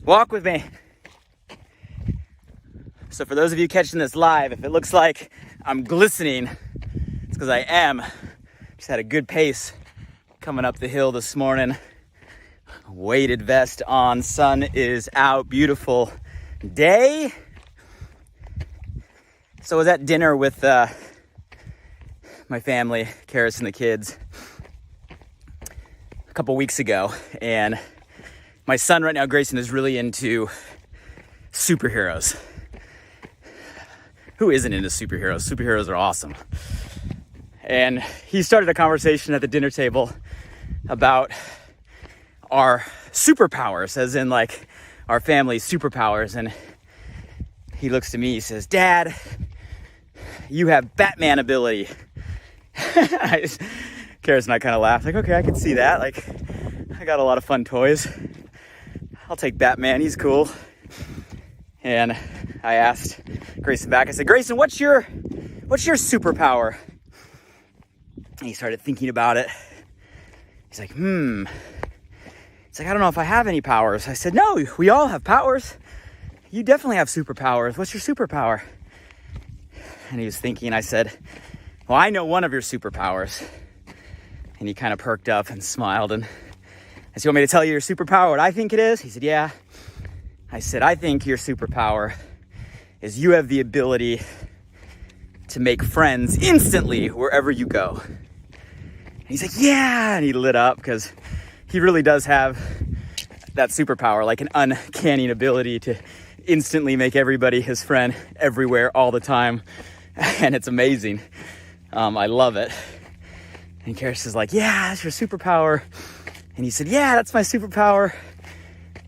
Walk with me. So for those of you catching this live, if it looks like I'm glistening, it's because I am. Just had a good pace coming up the hill this morning. Weighted vest on, sun is out, beautiful day. So I was at dinner with my family, Karis and the kids, a couple weeks ago, and my son right now, Greyson, is really into superheroes. Who isn't into superheroes? Superheroes are awesome. And he started a conversation at the dinner table about our superpowers, as in like our family's superpowers. And he looks to me, he says, "Dad, you have Batman ability." Karis and I kind of laughed, like, okay, I can see that. Like, I got a lot of fun toys. I'll take Batman, he's cool. And I asked Greyson back, I said, "Greyson, what's your superpower?" And he started thinking about it. He's like, It's like, "I don't know if I have any powers." I said, "No, we all have powers. You definitely have superpowers. What's your superpower?" And he was thinking. I said, "Well, I know one of your superpowers." And he kind of perked up and smiled. And I said, "You want me to tell you your superpower, what I think it is?" He said, "Yeah." I said, "I think your superpower is you have the ability to make friends instantly wherever you go." And he's like, "Yeah." And he lit up because he really does have that superpower, like an uncanny ability to instantly make everybody his friend everywhere all the time. And it's amazing. I love it. And Karis is like, "Yeah, that's your superpower." And he said, "Yeah, that's my superpower."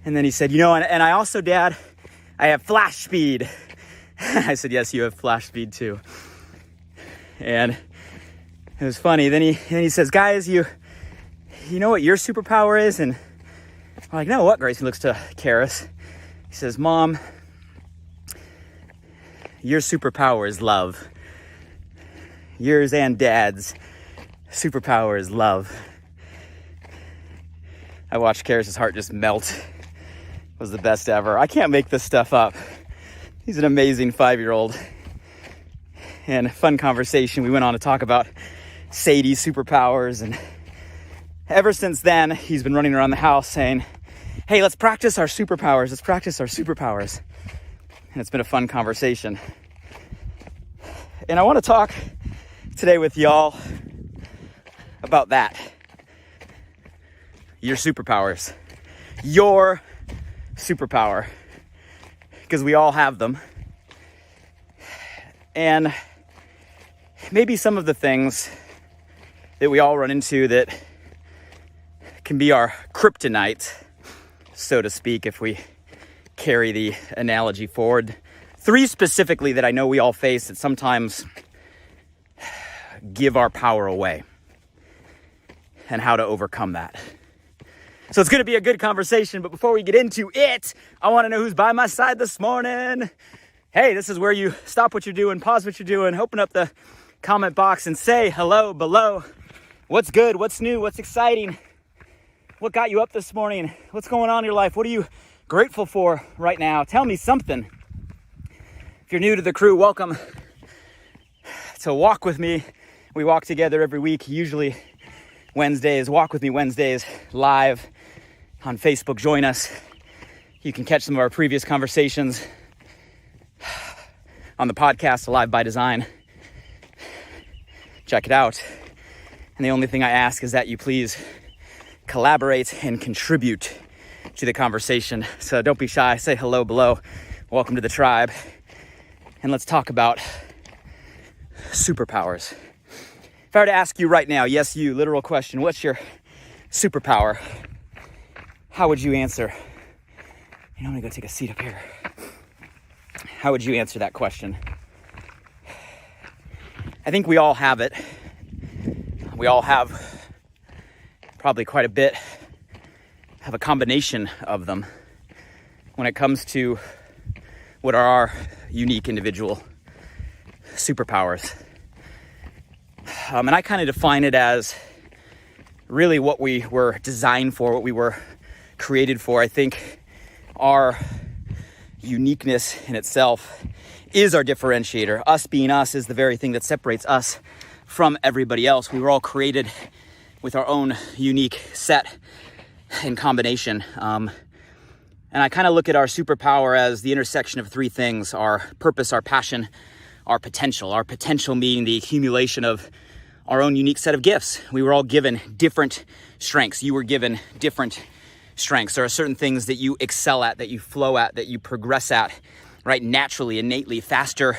And then he said, and I also, Dad, I have flash speed." I said, "Yes, you have flash speed too." And it was funny. Then he says, "Guys, you know what your superpower is?" And I'm like, "No, what?" Grayson looks to Karis. He says, "Mom, your superpower is love. Yours and Dad's superpower is love." I watched Karis' heart just melt. It was the best ever. I can't make this stuff up. He's an amazing 5-year-old. And a fun conversation. We went on to talk about Sadie's superpowers. And ever since then, he's been running around the house saying, "Hey, let's practice our superpowers. Let's practice our superpowers." And it's been a fun conversation. And I want to talk today with y'all about that. Your superpowers. Your superpower. Because we all have them. And maybe some of the things that we all run into that can be our kryptonite, so to speak, if we carry the analogy forward. 3 specifically that I know we all face that sometimes give our power away, and how to overcome that. So it's going to be a good conversation, but before we get into it, I want to know who's by my side this morning. Hey, this is where you stop what you're doing, pause what you're doing, open up the comment box and say hello below. What's good? What's new? What's exciting? What got you up this morning? What's going on in your life? What are you grateful for right now? Tell me something. If you're new to the crew, welcome to Walk With Me. We walk together every week, usually Wednesdays. Walk With Me Wednesdays live on Facebook. Join us. You can catch some of our previous conversations on the podcast, Alive by Design. Check it out. And the only thing I ask is that you please collaborate and contribute to the conversation. So don't be shy. Say hello below. Welcome to the tribe. And let's talk about superpowers. If I were to ask you right now, yes, you, literal question, what's your superpower? How would you answer? I'm gonna go take a seat up here. How would you answer that question? I think we all have it. We all have probably quite a bit, have a combination of them when it comes to what are our unique individual superpowers. And I kind of define it as really what we were designed for, what we were created for. I think our uniqueness in itself is our differentiator. Us being us is the very thing that separates us from everybody else. We were all created with our own unique set and combination. And I kind of look at our superpower as the intersection of three things: our purpose, our passion, our potential. Our potential being the accumulation of our own unique set of gifts. We were all given different strengths. You were given different strengths. There are certain things that you excel at, that you flow at, that you progress at, right? Naturally, innately, faster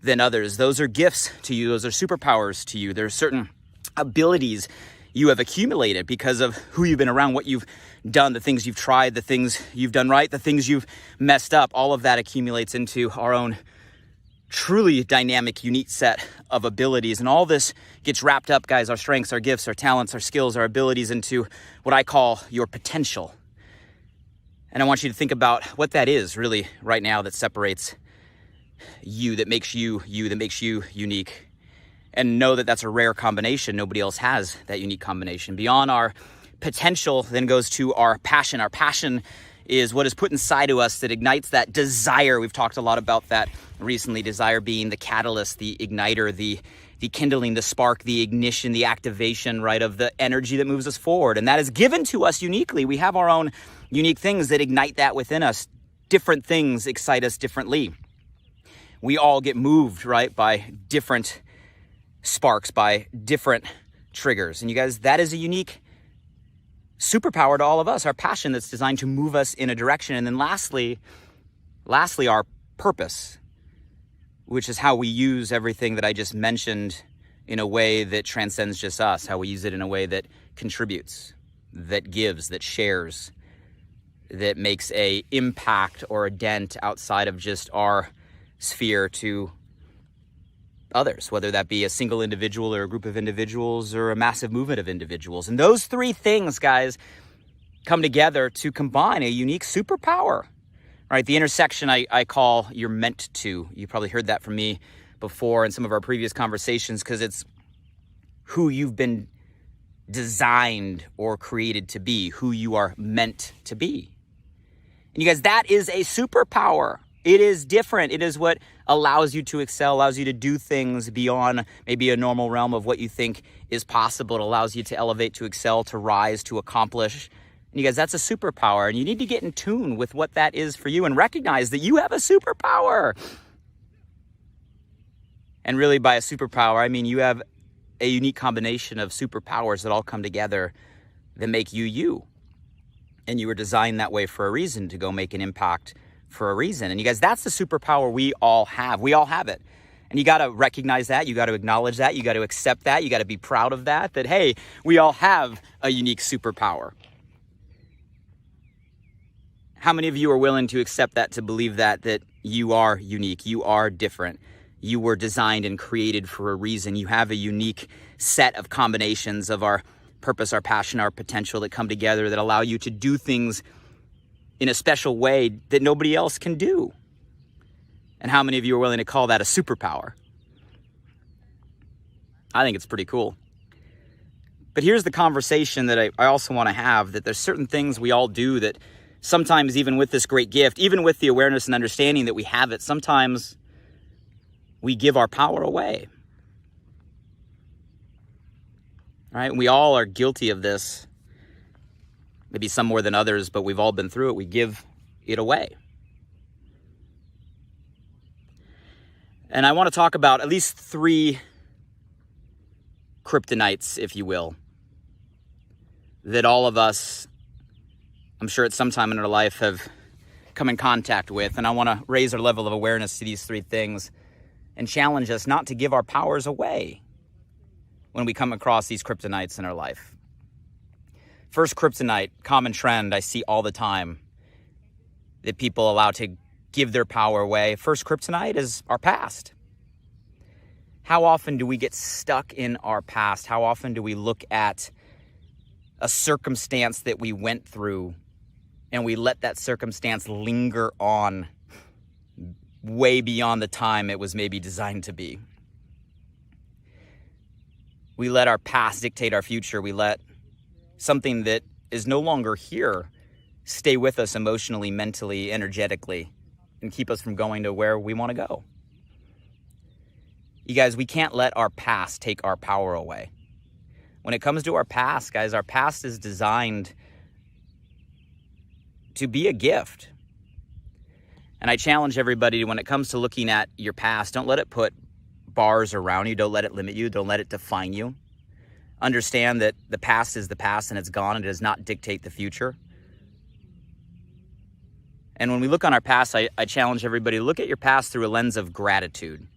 than others. Those are gifts to you. Those are superpowers to you. There are certain abilities you have accumulated because of who you've been around, what you've done, the things you've tried, the things you've done right, the things you've messed up. All of that accumulates into our own truly dynamic, unique set of abilities. And all this gets wrapped up, guys, our strengths, our gifts, our talents, our skills, our abilities, into what I call your potential. And I want you to think about what that is really right now that separates you, that makes you you, that makes you unique. And know that that's a rare combination. Nobody else has that unique combination. Beyond our potential then goes to our passion. Our passion is what is put inside of us that ignites that desire. We've talked a lot about that recently. Desire being the catalyst, the igniter, the kindling, the spark, the ignition, the activation, right, of the energy that moves us forward. And that is given to us uniquely. We have our own unique things that ignite that within us. Different things excite us differently. We all get moved, right, by different sparks, by different triggers. And you guys, that is a unique superpower to all of us, our passion that's designed to move us in a direction. And then lastly, our purpose, which is how we use everything that I just mentioned in a way that transcends just us, how we use it in a way that contributes, that gives, that shares, that makes a impact or a dent outside of just our sphere to others, whether that be a single individual or a group of individuals or a massive movement of individuals. And those three things, guys, come together to combine a unique superpower, right? The intersection I call you're meant to. You probably heard that from me before in some of our previous conversations, because it's who you've been designed or created to be, who you are meant to be. And you guys, that is a superpower. It is different. It is what allows you to excel, allows you to do things beyond maybe a normal realm of what you think is possible. It allows you to elevate, to excel, to rise, to accomplish. And you guys, that's a superpower. And you need to get in tune with what that is for you and recognize that you have a superpower. And really, by a superpower, I mean you have a unique combination of superpowers that all come together that make you you. And you were designed that way for a reason, to go make an impact for a reason. And you guys, that's the superpower we all have. We all have it. And you got to recognize that. You got to acknowledge that. You got to accept that. You got to be proud of that, that, hey, we all have a unique superpower. How many of you are willing to accept that, to believe that you are unique, you are different, you were designed and created for a reason. You have a unique set of combinations of our purpose, our passion, our potential that come together that allow you to do things in a special way that nobody else can do. And how many of you are willing to call that a superpower? I think it's pretty cool. But here's the conversation that I also want to have, that there's certain things we all do that sometimes, even with this great gift, even with the awareness and understanding that we have it, sometimes we give our power away. Right? We all are guilty of this. Maybe some more than others, but we've all been through it. We give it away. And I want to talk about at least 3 kryptonites, if you will, that all of us, I'm sure at some time in our life, have come in contact with. And I want to raise our level of awareness to these 3 things and challenge us not to give our powers away when we come across these kryptonites in our life. First kryptonite, common trend I see all the time, that people allow to give their power away. First kryptonite is our past. How often do we get stuck in our past? How often do we look at a circumstance that we went through and we let that circumstance linger on way beyond the time it was maybe designed to be? We let our past dictate our future. We let something that is no longer here stay with us emotionally, mentally, energetically, and keep us from going to where we want to go. You guys, we can't let our past take our power away. When it comes to our past, guys, our past is designed to be a gift. And I challenge everybody, when it comes to looking at your past, don't let it put bars around you. Don't let it limit you. Don't let it define you. Understand that the past is the past and it's gone, and it does not dictate the future. And when we look on our past, I challenge everybody to look at your past through a lens of gratitude.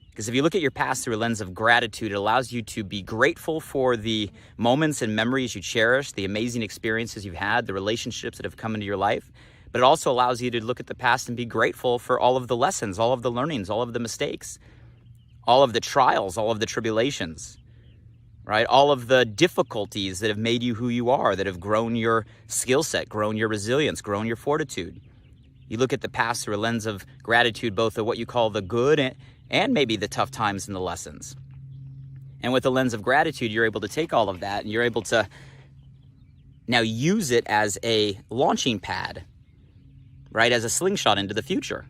Because if you look at your past through a lens of gratitude, it allows you to be grateful for the moments and memories you cherish, the amazing experiences you've had, the relationships that have come into your life. But it also allows you to look at the past and be grateful for all of the lessons, all of the learnings, all of the mistakes, all of the trials, all of the tribulations, right? All of the difficulties that have made you who you are, that have grown your skill set, grown your resilience, grown your fortitude. You look at the past through a lens of gratitude, both of what you call the good and maybe the tough times and the lessons. And with the lens of gratitude, you're able to take all of that and you're able to now use it as a launching pad, right? As a slingshot into the future.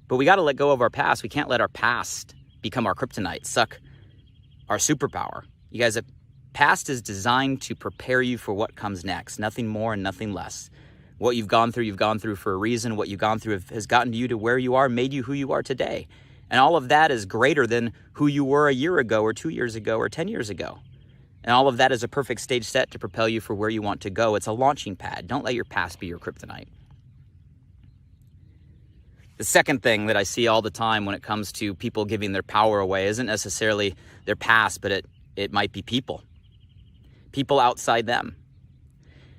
But we got to let go of our past. We can't let our past become our kryptonite, suck our superpower. You guys, the past is designed to prepare you for what comes next. Nothing more and nothing less. What you've gone through for a reason. What you've gone through has gotten you to where you are, made you who you are today. And all of that is greater than who you were a year ago or 2 years ago or 10 years ago. And all of that is a perfect stage set to propel you for where you want to go. It's a launching pad. Don't let your past be your kryptonite. The second thing that I see all the time when it comes to people giving their power away isn't necessarily their past, but it might be people. People outside them.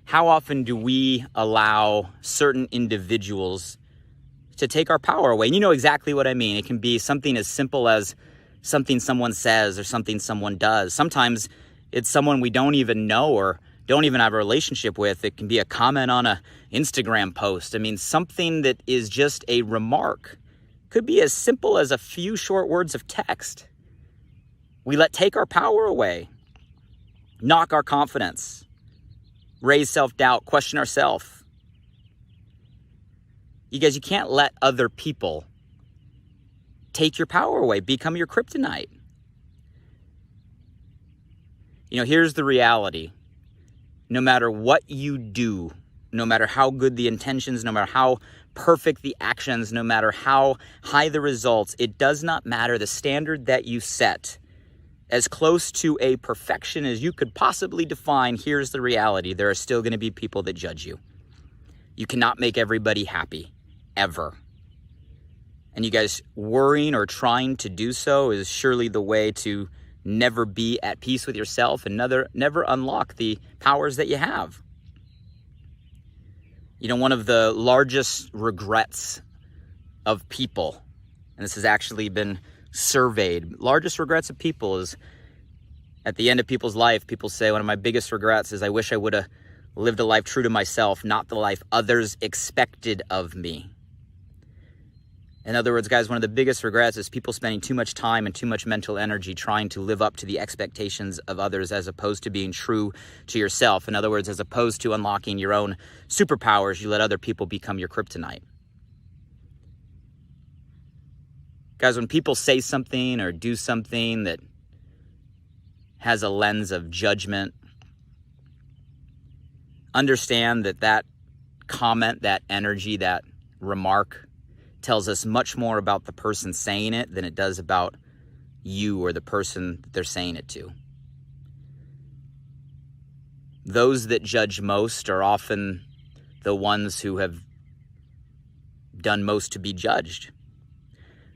How often do we allow certain individuals to take our power away? And you know exactly what I mean. It can be something as simple as something someone says or something someone does. Sometimes it's someone we don't even know or don't even have a relationship with. It can be a comment on an Instagram post. I mean, something that is just a remark. Could be as simple as a few short words of text. We let take our power away, knock our confidence, raise self-doubt, question ourselves. You guys, you can't let other people take your power away, become your kryptonite. You know, here's the reality. No matter what you do, no matter how good the intentions, no matter how perfect the actions, no matter how high the results, it does not matter. The standard that you set, as close to a perfection as you could possibly define, here's the reality. There are still going to be people that judge you. You cannot make everybody happy, ever. And you guys, worrying or trying to do so is surely the way to never be at peace with yourself and never unlock the powers that you have. You know, one of the largest regrets of people, and this has actually been surveyed, largest regrets of people is at the end of people's life, people say one of my biggest regrets is I wish I would have lived a life true to myself, not the life others expected of me. In other words, guys, one of the biggest regrets is people spending too much time and too much mental energy trying to live up to the expectations of others as opposed to being true to yourself. In other words, as opposed to unlocking your own superpowers, you let other people become your kryptonite. Guys, when people say something or do something that has a lens of judgment, understand that that comment, that energy, that remark tells us much more about the person saying it than it does about you or the person that they're saying it to. Those that judge most are often the ones who have done most to be judged.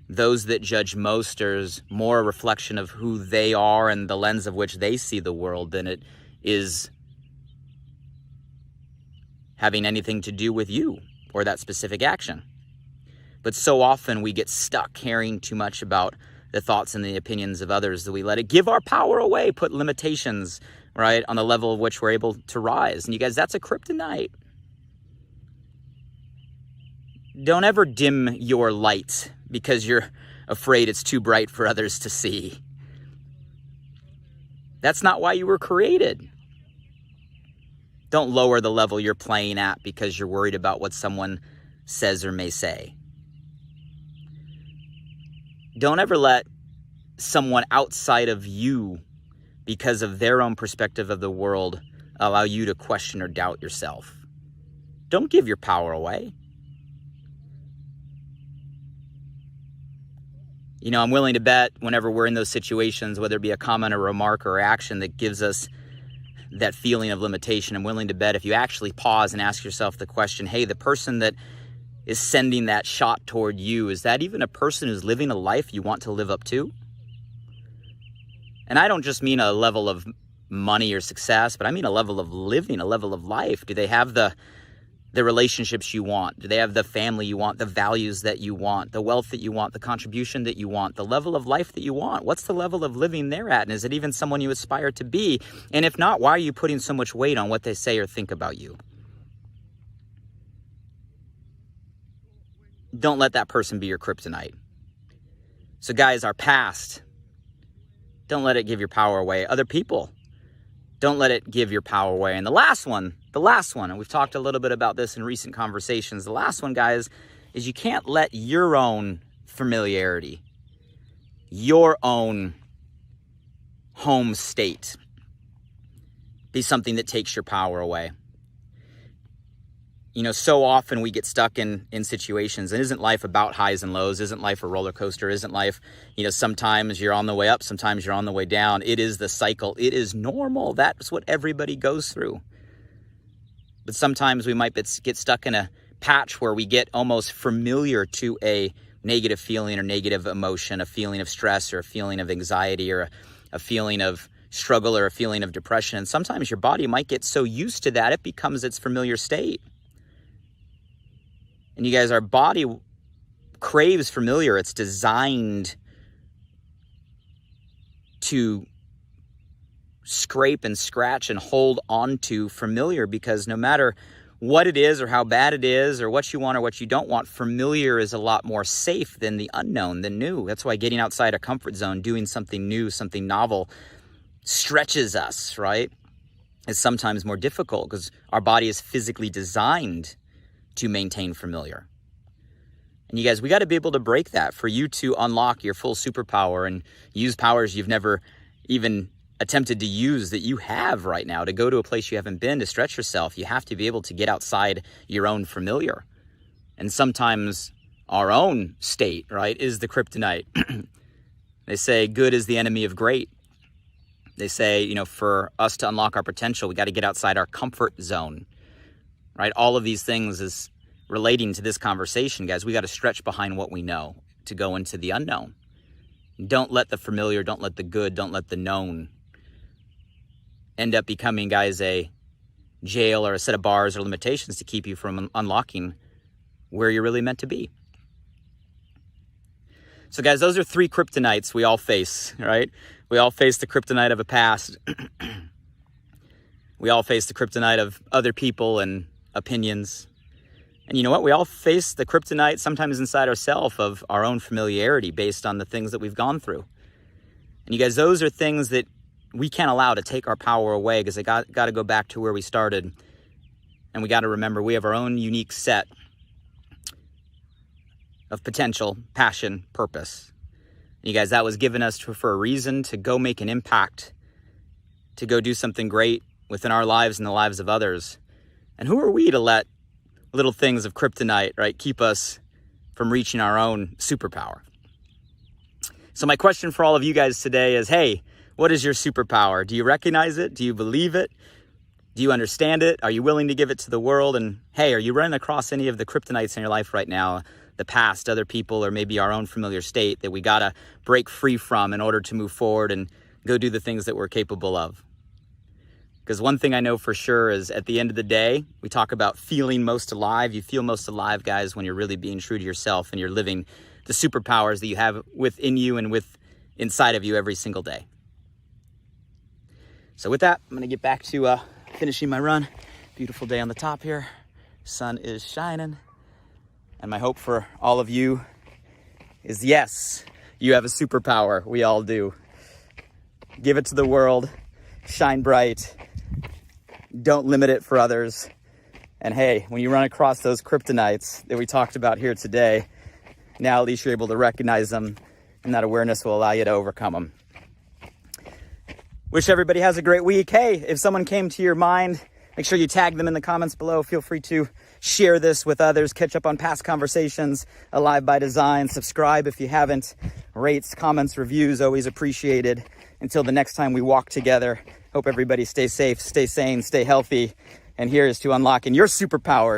Those that judge most is more a reflection of who they are and the lens of which they see the world than it is having anything to do with you or that specific action. But so often we get stuck caring too much about the thoughts and the opinions of others that we let it give our power away, put limitations, right, on the level of which we're able to rise. And you guys, that's a kryptonite. Don't ever dim your light because you're afraid it's too bright for others to see. That's not why you were created. Don't lower the level you're playing at because you're worried about what someone says or may say. Don't ever let someone outside of you, because of their own perspective of the world, allow you to question or doubt yourself. Don't give your power away. You know, I'm willing to bet whenever we're in those situations, whether it be a comment or remark or action that gives us that feeling of limitation, I'm willing to bet if you actually pause and ask yourself the question, hey, the person that is sending that shot toward you, is that even a person who's living a life you want to live up to? And I don't just mean a level of money or success, but I mean a level of living, a level of life. Do they have the relationships you want? Do they have the family you want, the values that you want, the wealth that you want, the contribution that you want, the level of life that you want? What's the level of living they're at? And is it even someone you aspire to be? And if not, why are you putting so much weight on what they say or think about you? Don't let that person be your kryptonite. So guys, our past, don't let it give your power away. Other people, don't let it give your power away. And the last one, and we've talked a little bit about this in recent conversations. The last one, guys, is you can't let your own familiarity, your own home state be something that takes your power away. You know, so often we get stuck in situations, and isn't life about highs and lows? Isn't life a roller coaster? Isn't life, you know, sometimes you're on the way up, sometimes you're on the way down. It is the cycle. It is normal. That's what everybody goes through. But sometimes we might get stuck in a patch where we get almost familiar to a negative feeling or negative emotion, a feeling of stress or a feeling of anxiety or a feeling of struggle or a feeling of depression. And sometimes your body might get so used to that, it becomes its familiar state. And you guys, our body craves familiar. It's designed to scrape and scratch and hold on to familiar, because no matter what it is or how bad it is or what you want or what you don't want, familiar is a lot more safe than the unknown, than new. That's why getting outside a comfort zone, doing something new, something novel, stretches us, right? Is sometimes more difficult because our body is physically designed to maintain familiar. And you guys, we got to be able to break that for you to unlock your full superpower and use powers you've never even attempted to use that you have right now. To go to a place you haven't been, to stretch yourself, you have to be able to get outside your own familiar. And sometimes our own state, right, is the kryptonite. They say good is the enemy of great. They say, you know, for us to unlock our potential, we got to get outside our comfort zone. Right? All of these things is relating to this conversation, guys. We got to stretch behind what we know to go into the unknown. Don't let the familiar, don't let the good, don't let the known end up becoming, guys, a jail or a set of bars or limitations to keep you from unlocking where you're really meant to be. So, guys, those are 3 kryptonites we all face, right? We all face the kryptonite of a past. We all face the kryptonite of other people and opinions. And you know what? We all face the kryptonite sometimes inside ourselves of our own familiarity based on the things that we've gone through. And you guys, those are things that we can't allow to take our power away, because it got to go back to where we started. And we got to remember we have our own unique set of potential, passion, purpose. And you guys, that was given us for a reason, to go make an impact, to go do something great within our lives and the lives of others. And who are we to let little things of kryptonite, right, keep us from reaching our own superpower? So my question for all of you guys today is, hey, what is your superpower? Do you recognize it? Do you believe it? Do you understand it? Are you willing to give it to the world? And hey, are you running across any of the kryptonites in your life right now? The past, other people, or maybe our own familiar state that we got to break free from in order to move forward and go do the things that we're capable of? Because one thing I know for sure is, at the end of the day, we talk about feeling most alive. You feel most alive, guys, when you're really being true to yourself and you're living the superpowers that you have within you and inside of you every single day. So with that, I'm going to get back to finishing my run. Beautiful day on the top here. Sun is shining. And my hope for all of you is, yes, you have a superpower. We all do. Give it to the world. Shine bright. Don't limit it for others. And hey, when you run across those kryptonites that we talked about here today, now at least you're able to recognize them, and that awareness will allow you to overcome them. Wish everybody has a great week. Hey, if someone came to your mind, make sure you tag them in the comments below. Feel free to share this with others, catch up on past conversations, Alive by Design. Subscribe if you haven't. Rates, comments, reviews, always appreciated. Until the next time we walk together, hope everybody stays safe, stay sane, stay healthy. And here is to unlocking your superpowers